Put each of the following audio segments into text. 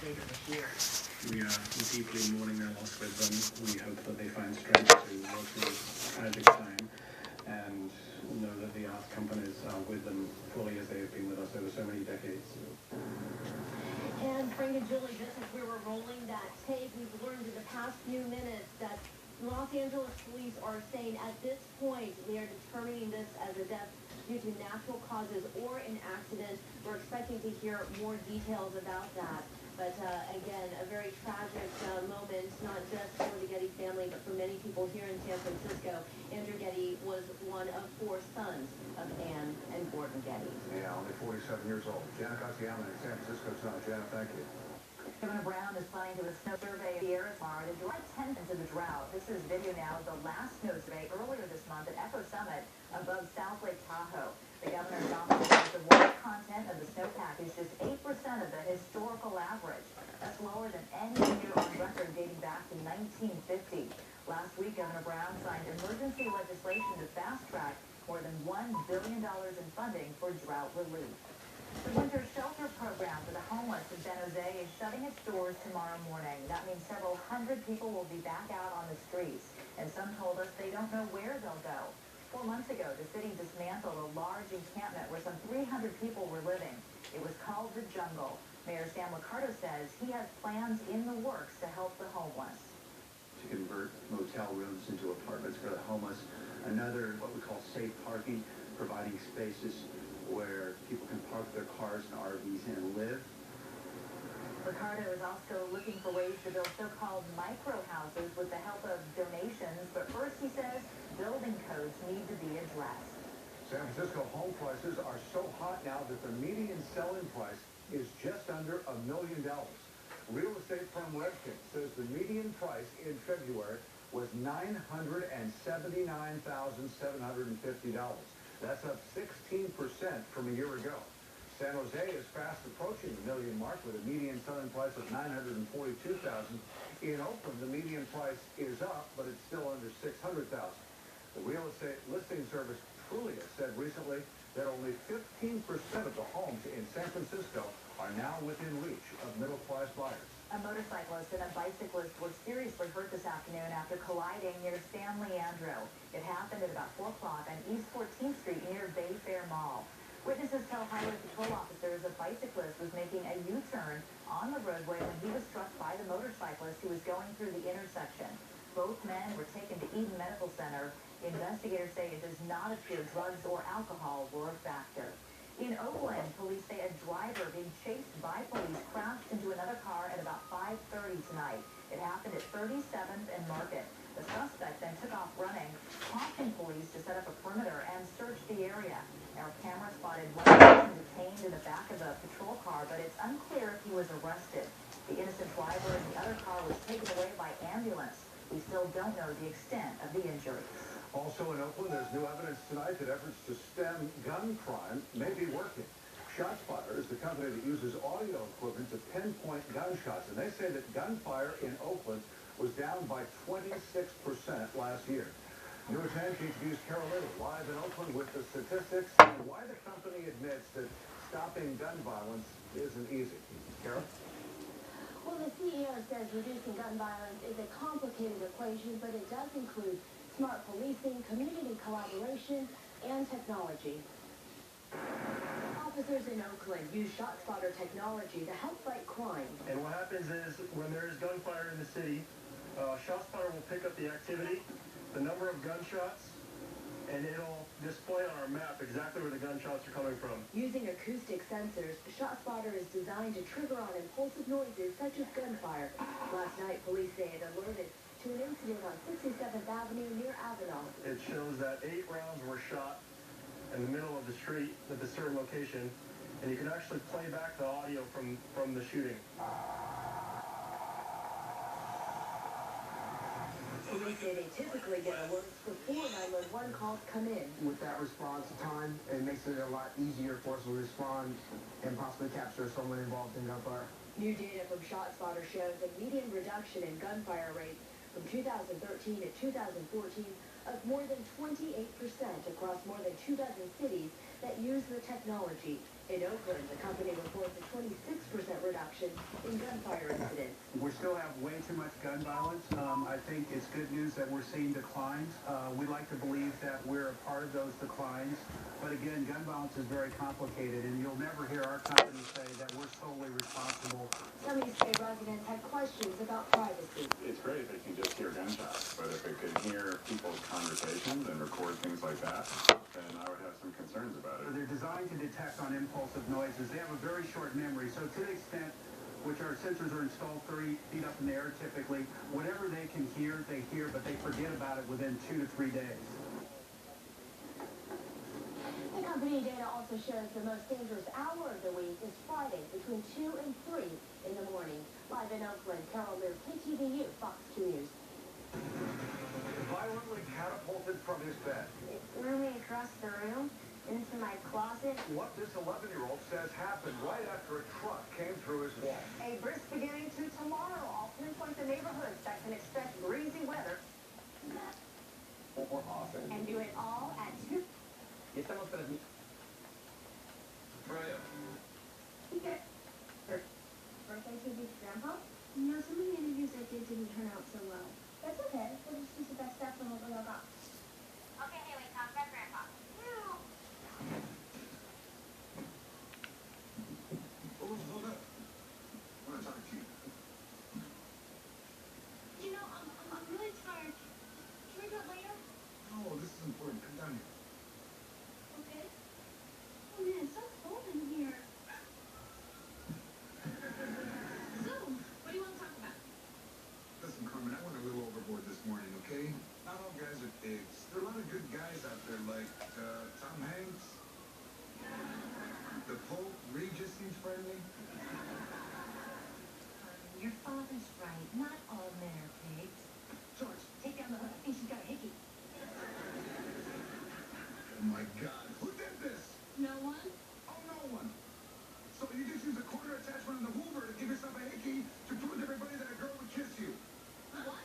later this year. We are deeply mourning their loss with them. We hope that they find strength to work through this tragic time and know that the art companies are with them fully as they have been with us over so many decades. And Frank and Julie, just as we were rolling that tape, we've learned in the past few minutes that Los Angeles police are saying at this point they are determining this as a death due to natural causes or an accident. We're expecting to hear more details about that. But again, a very tragic moment, not just for the Getty family, but for many people here in San Francisco. Andrew Getty was one of 4 sons of Anne and Gordon Getty. Yeah, only 47 years old. Janet Katsiyaman in San Francisco tonight. Janet, thank you. Governor Brown is planning to do a snow survey of the area tomorrow to drive attendance of the drought. This is video now of the last snow survey earlier this month at Echo Summit above South Lake Tahoe. The governor announced that the water content of the snowpack is just 8% of the historical average. That's lower than any year on record dating back to 1950. Last week, Governor Brown signed emergency legislation to fast-track more than $1 billion in funding for drought relief. The winter shelter program for the homeless in San Jose is shutting its doors tomorrow morning. That means several hundred people will be back out on the streets, and some told us they don't know where they'll go. 4 months ago, the city dismantled a large encampment where some 300 people were living. It was called the Jungle. Mayor Sam Liccardo says he has plans in the works to help the homeless. To convert motel rooms into apartments for the homeless. Another, what we call safe parking, providing spaces where people can park their cars and RVs and live. Liccardo is also looking for ways to build so-called micro-houses with the help of donations, but first, he says, building codes need to be addressed. San Francisco home prices are so hot now that the median selling price is just under $1 million. Real estate firm Redfin says the median price in February was $979,750. That's up 16% from a year ago. San Jose is fast approaching the million mark with a median selling price of $942,000. In Oakland, the median price is up, but it's still under $600,000. The real estate listing service Trulia said recently that only 15% of the homes in San Francisco are now within reach of middle-class buyers. A motorcyclist and a bicyclist were seriously hurt this afternoon after colliding near San Leandro. It happened at about 4 o'clock on East 14th Street near Bayfair Mall. Witnesses tell highway patrol officers a bicyclist was making a U-turn on the roadway when he was struck by the motorcyclist who was going through the intersection. Both men were taken to Eden Medical Center. Investigators say it does not appear drugs or alcohol were a factor. In Oakland, police say a driver being chased by police crashed into another car at about 5:30 tonight. It happened at 37th and Market. The suspect then took off running, prompting police to set up a perimeter and search the area. Our camera spotted one person detained in the back of a patrol car, but it's unclear if he was arrested. The innocent driver in the other car was taken away by ambulance. We still don't know the extent of the injuries. Also in Oakland, there's new evidence tonight that efforts to stem gun crime may be working. ShotSpotter is the company that uses audio equipment to pinpoint gunshots, and they say that gunfire in Oakland was down by 26% last year. News 10 TV's Carol Little live in Oakland with the statistics and why the company admits that stopping gun violence isn't easy. Carol? Well, the CEO says reducing gun violence is a complicated equation, but it does include smart policing, community collaboration, and technology. Officers in Oakland use ShotSpotter technology to help fight crime. And what happens is when there is gunfire in the city, ShotSpotter will pick up the activity, the number of gunshots, and it'll display on our map exactly where the gunshots are coming from. Using acoustic sensors, ShotSpotter is designed to trigger on impulsive noises such as gunfire. Last night, police say it alerted to an incident on 67th Avenue near Avenal. It shows that 8 rounds were shot in the middle of the street at a certain location, and you can actually play back the audio from the shooting. Police say they typically get alerts before 911 calls come in. With that response time, it makes it a lot easier for us to respond and possibly capture someone involved in gunfire. New data from ShotSpotter shows a median reduction in gunfire rates from 2013 to 2014 of more than 28% across more than 2 dozen cities that use the technology. In Oakland, the company reports a 26% reduction in gunfire incidents. We still have way too much gun violence. I think it's good news that we're seeing declines. We like to believe that we're a part of those declines. But again, gun violence is very complicated, and you'll never hear our company say that we're solely responsible. Some East Bay residents had questions about privacy. It's great if it can just hear gunshots, but if it can hear people's conversations and record things like that, then I would have some concerns about it. They're designed to detect on impulsive noises. They have a very short memory, so to the extent which our sensors are installed 30 feet up in the air typically, whatever they can hear, they hear, but they forget about it within 2 to 3 days. The company data also shows the most dangerous hour of the week is Friday between 2 and 3 in the morning. Live in Oakland, Carol Moore, KTVU, Fox 2 News. Violently catapulted from his bed. It threw me across the room into my closet. What this 11-year-old says happened right after a truck came through his wall. A brisk beginning to tomorrow. I'll pinpoint the neighborhoods that can expect breezy weather. More often. And do it all at 2. Estamos transmitiendo. Birthday tribute to Grandpa? No, some of the interviews I did didn't turn out so well. That's okay. We'll just use the best stuff from what we all got. Okay, Haley, talk about Grandpa. Hold up. I want to talk to you. You know, I'm really tired. Can we do it later? No, this is important. Come down here. Okay. Oh man, it's so cold in here. So, what do you want to talk about? Listen, Carmen, I went a little overboard this morning, okay? Not all guys are pigs. There are a lot of good guys out there like Tom Hanks. The Pope, Regis seems friendly. Your father's right. Not all men are pigs. George, take down the hood. I think she's got a hickey. Oh my God. Who did this? No one? Oh, no one. So you just use a quarter attachment on the Hoover to give yourself a hickey to prove to everybody that a girl would kiss you. What?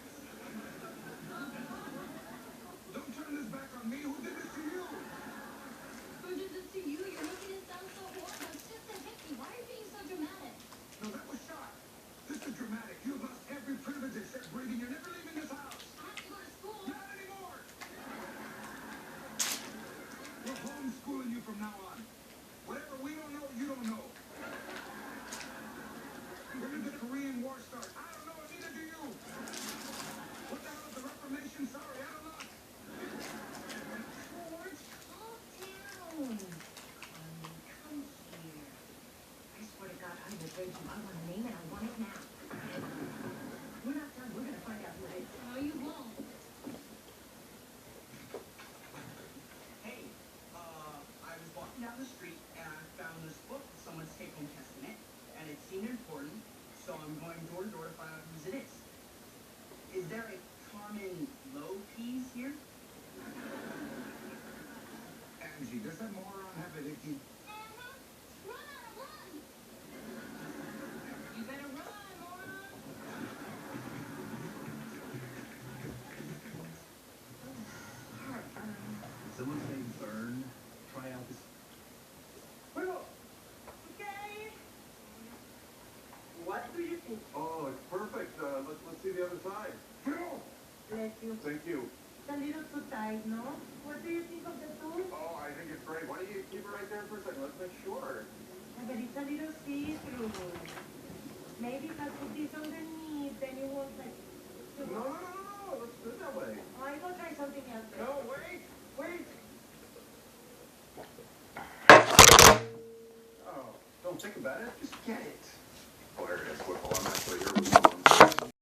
Don't turn this back on me. Who did this to you? Who did this to you? You're making it sound so horrible. It's just a hickey. Why are you being so dramatic? No, that was shot. This is dramatic. You have lost every privilege except breathing. You're never leaving this house. I have to go to school. Not anymore. We're homeschooling you from now on. Whatever we don't know, you don't know. When did the Korean War start? I don't know, and neither do you. What the hell is the Reformation? Sorry, I don't know. George, calm down. Come here. I swear to God, I'm the great you. I want a name and I want it now. We're not done. We're going to find out who it is. No, you won't. Hey, I was walking down the street and I found this book, someone's take-home testament, and it seemed important, so I'm going door to door to find out whose it is. Is there a common low keys here? Angie, does that moron have a hickey? Run, Adam, run! You better run, moron! Someone say burn. Try out this. Okay. What do you think? Oh, it's perfect. Let's see the other side. Bless you. Thank you. It's a little too tight, no? What do you think of the tool? Oh, I think it's great. Why don't you keep it right there for a second? Let's make sure. But it's a little see-through. Maybe if I put this underneath, then you won't like... No. Let's do it that way. I go try something else. No, wait. Oh, don't think about it. Just get it. Hilarious, Whipple. I'm actually here with